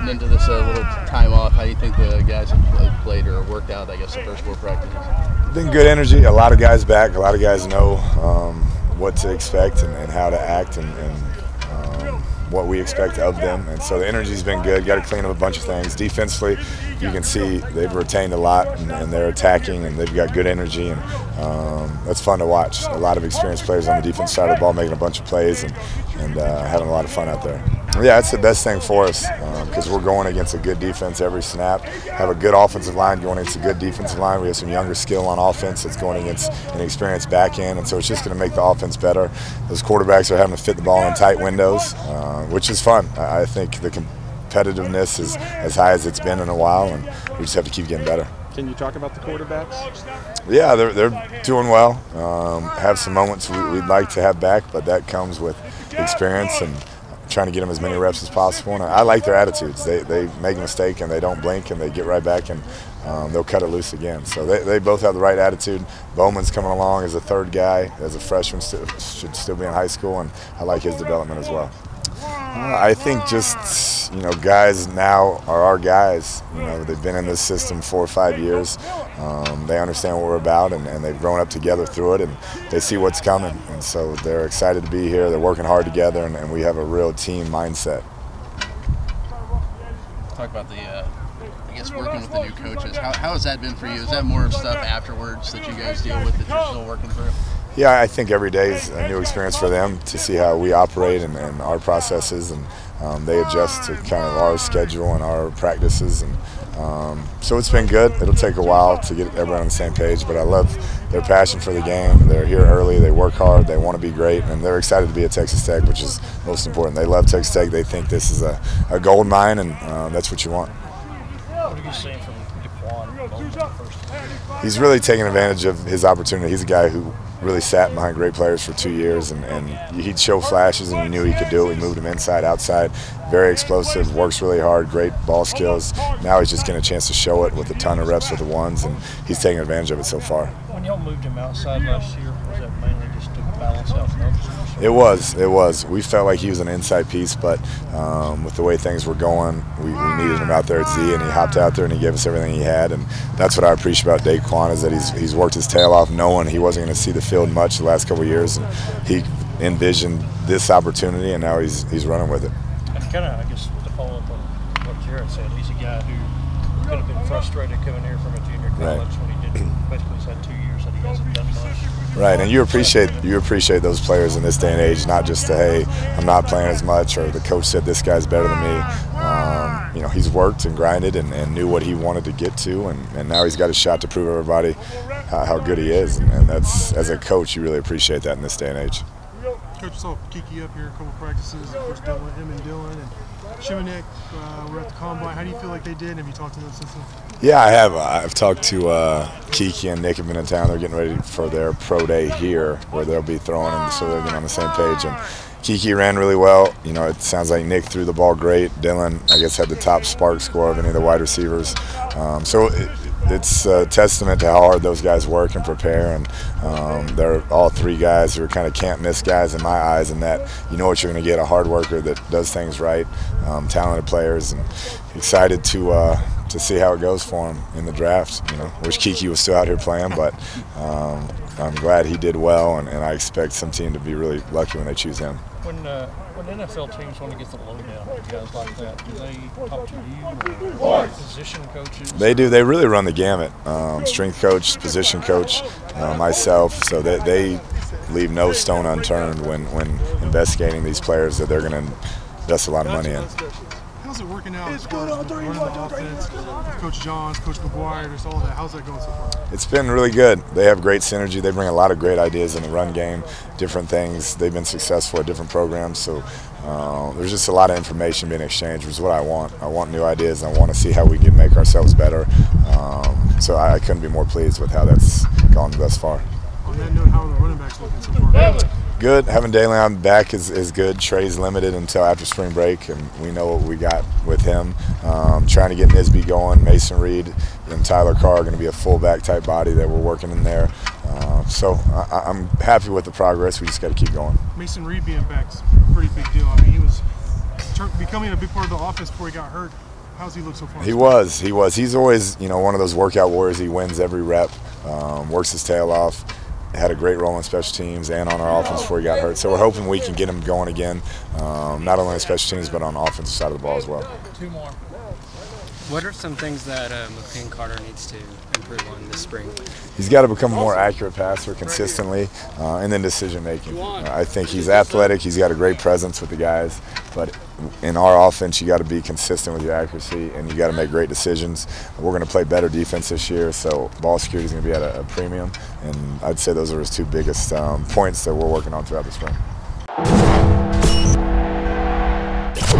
heading into this little time off, how do you think the guys have played or worked out, I guess, the first 4 practices? Been good energy. A lot of guys back. A lot of guys know what to expect and how to act and what we expect of them. And so the energy's been good. Got to clean up a bunch of things. Defensively, you can see they've retained a lot and they're attacking and they've got good energy. And that's fun to watch. A lot of experienced players on the defense side of the ball making a bunch of plays and having a lot of fun out there. Yeah, it's the best thing for us because we're going against a good defense every snap. Have a good offensive line going against a good defensive line. We have some younger skill on offense that's going against an experienced back end, and so it's just going to make the offense better. Those quarterbacks are having to fit the ball in tight windows, which is fun. I think the competitiveness is as high as it's been in a while, and we just have to keep getting better. Can you talk about the quarterbacks? Yeah, they're doing well. Have some moments we'd like to have back, but that comes with experience and trying to get them as many reps as possible. And I like their attitudes. They make a mistake and they don't blink and they get right back and they'll cut it loose again. So they both have the right attitude. Bowman's coming along as a third guy, as a freshman, should still be in high school, and I like his development as well. I think just, guys now are our guys. They've been in this system 4 or 5 years. They understand what we're about, and they've grown up together through it, and they see what's coming. And so they're excited to be here. They're working hard together, and we have a real team mindset. Talk about working with the new coaches. How has that been for you? Is that more of stuff afterwards that you guys deal with that you're still working through? Yeah, I think every day is a new experience for them to see how we operate and our processes, and they adjust to kind of our schedule and our practices, and so it's been good. It'll take a while to get everyone on the same page, but I love their passion for the game. They're here early, they work hard, they want to be great, and they're excited to be at Texas Tech, which is most important. They love Texas Tech. They think this is a gold mine, and that's what you want. What are you seeing from DeQuan? He's really taking advantage of his opportunity. He's a guy who really sat behind great players for 2 years, and he'd show flashes and you knew he could do it. We moved him inside, outside, very explosive, works really hard, great ball skills. Now he's just getting a chance to show it with a ton of reps with the ones, and he's taking advantage of it so far. When y'all moved him outside last year, was that mainly just to balance out numbers? It was. We felt like he was an inside piece, but with the way things were going, we needed him out there at Z, and he hopped out there and he gave us everything he had, and that's what I appreciate about DeQuan, is that he's worked his tail off knowing he wasn't going to see the field much the last couple of years, and he envisioned this opportunity, and now he's running with it. And kind of, I guess, to follow up on what Jared said, he's a guy who could have been frustrated coming here from a junior college when he didn't. Basically, he's had 2 years that he hasn't done much. Right, and you appreciate those players in this day and age, not just hey, I'm not playing as much, or the coach said this guy's better than me. He's worked and grinded and knew what he wanted to get to, and now he's got a shot to prove everybody how good he is, and that's, as a coach, you really appreciate that in this day and age. Coach saw Kiki up here a couple practices, of course, him and Dylan and Shimanek were at the combine. How do you feel like they did? Have you talked to them since then? Yeah, I have. I've talked to Kiki and Nick have been in town. They're getting ready for their pro day here, where they'll be throwing, and so they're getting on the same page. And Kiki ran really well. It sounds like Nick threw the ball great. Dylan, I guess, had the top spark score of any of the wide receivers. So it's a testament to how hard those guys work and prepare, and they're all 3 guys who are kind of can't-miss guys in my eyes, in that you know what you're going to get, a hard worker that does things right, talented players, and excited to see how it goes for him in the draft. Wish Kiki was still out here playing, but I'm glad he did well, and I expect some team to be really lucky when they choose him. When NFL teams want to get the lowdown on guys like that, do they talk to you or position coaches? They do. They really run the gamut. Strength coach, position coach, myself. So they leave no stone unturned when investigating these players that they're going to invest a lot of money in. How's it working out as far as running the offense, Coach Johns, Coach McGuire, just all that? How's that going so far? It's been really good. They have great synergy. They bring a lot of great ideas in the run game, different things. They've been successful at different programs, so there's just a lot of information being exchanged, which is what I want. I want new ideas. I want to see how we can make ourselves better. So I couldn't be more pleased with how that's gone thus far. On that note, how are the running backs looking so far? Good. Having Daylion back is good. Trey's limited until after spring break, and we know what we got with him. Trying to get Nisby going. Mason Reed and Tyler Carr are going to be a fullback type body that we're working in there. So I'm happy with the progress. We just got to keep going. Mason Reed being back is a pretty big deal. I mean, he was becoming a big part of the offense before he got hurt. How's he look so far? He was. He's always, one of those workout warriors. He wins every rep, works his tail off. Had a great role on special teams and on our offense before he got hurt. So we're hoping we can get him going again, not only on special teams but on the offensive side of the ball as well. Two more. What are some things that McLean Carter needs to improve on this spring? He's got to become a more accurate passer consistently, and then decision making. I think he's athletic. He's got a great presence with the guys, but in our offense, you got to be consistent with your accuracy, and you got to make great decisions. We're going to play better defense this year, so ball security is going to be at a premium, and I'd say those are his two biggest points that we're working on throughout the spring.